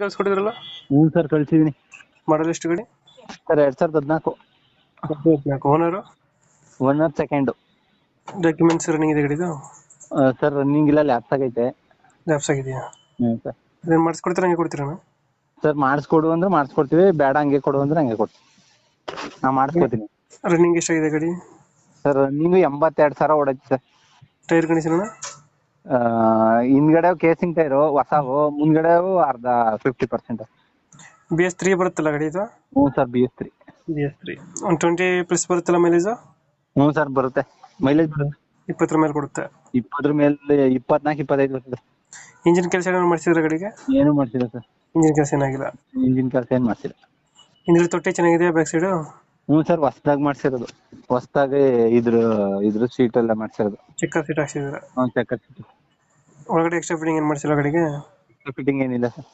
ಕಳ್ಸ್ಕೊಟ್ಟಿದ್ರಲ್ಲ. ಹ್ಞೂ ಸರ್ ಕಳ್ಸಿದೀನಿ ಮಾಡಲ್ ಎಷ್ಟು ಗಾಡಿ? Sir 2014 owner? Owner second. Documents running ಇದೆ ಗಾಡಿದು? ಸರ್ ರನ್ನಿಂಗ್ ಇಲ್ಲ, ಲ್ಯಾಪ್ಸ್ ಆಗೈತೆ. ಲ್ಯಾಪ್ಸ್ ಆಗಿದೆಯಾ? ಹ್ಞೂ ಸರ್. ಅದೇನು ಮಾಡಿಸ್ಕೊಡ್ತೀರಾ ಹಂಗೆ ಕೊಡ್ತೀರಾ? ಸರ್ ಮಾಡಿಸ್ಕೊಡು ಅಂದ್ರೆ ಮಾಡಿಸ್ಕೊಡ್ತೀವಿ, ಬೇಡ ಹಂಗೆ ಕೊಡು ಅಂದ್ರೆ ಹಂಗೆ ಕೊಡ್ತೀವಿ. ನಾ ಮಾಡಿಸ್ಕೊತೀನಿ. ರನ್ನಿಂಗ್ ಎಷ್ಟಾಗಿದೆ ಗಾಡಿ? ಸರ್ ರನ್ನಿಂಗು 82,000 ಓಡೈತಿ ಸರ್. Tyre condition? ಹಿಂದ್ಗಡೆ ಕೇಸಿಂಗ್ ಟೈರು ಹೊಸವು, ಮುಂದ್ಗಡೆ ಅರ್ಧ 50%. BS3 ಬರುತ್ತಲ್ಲ ಗಾಡಿ ಇದು? ಹ್ಞೂ ಸರ್ BS3. BS3 ಒಂದು 20+ ಬರುತ್ತಲ್ಲ ಮೈಲೇಜ್? ಹ್ಞೂ ಸರ್ ಬರುತ್ತೆ, ಮೈಲೇಜ್ ಬರುತ್ತೆ. 20 ಮೇಲೆ ಕೊಡುತ್ತೆ. 20 ಮೇಲೆ 24-25 ಬರ್ತದೆ. ಇಂಜಿನ್ ಕೆಲಸ ಏನಾದ್ರು ಮಾಡಿಸಿದ್ರೆ ಗಾಡಿಗೆ? ಏನು ಮಾಡ್ಸಿಲ್ಲ ಸರ್, ಇಂಜಿನ್ ಕೆಲಸ ಏನಾಗಿಲ್ಲ. ಇಂಜಿನ್ ಕೆಲಸ ಏನು ಮಾಡ್ಸಿಲ್ಲ. ಹಿಂದ್ಗಡೆ ತೊಟ್ಟಿ ಚೆನ್ನಾಗಿದೆ, ಬ್ಯಾಕ್ ಸೈಡು? ಹ್ಞೂ ಸರ್ ಹೊಸ್ದಾಗಿ ಮಾಡ್ಸಿರೋದು, ಹೊಸ್ದಾಗಿ ಇದ್ರ ಸೀಟ್ ಎಲ್ಲ ಮಾಡ್ಸಿರೋದು. ಚೆಕ್ಕರ್ ಸೀಟ್ ಹಾಕ್ಸಿದ್ರೆ? ಹ್ಞೂ ಚೆಕರ್ ಸೀಟ್. ಒಳಗಡೆ ಎಕ್ಸ್ಟ್ರಾ ಫಿಟ್ಟಿಂಗ್ ಏನು ಮಾಡಿಸಿಲ್ಲ ಗಾಡಿಗೆ? ಫಿಟ್ಟಿಂಗ್ ಏನಿಲ್ಲ ಸರ್.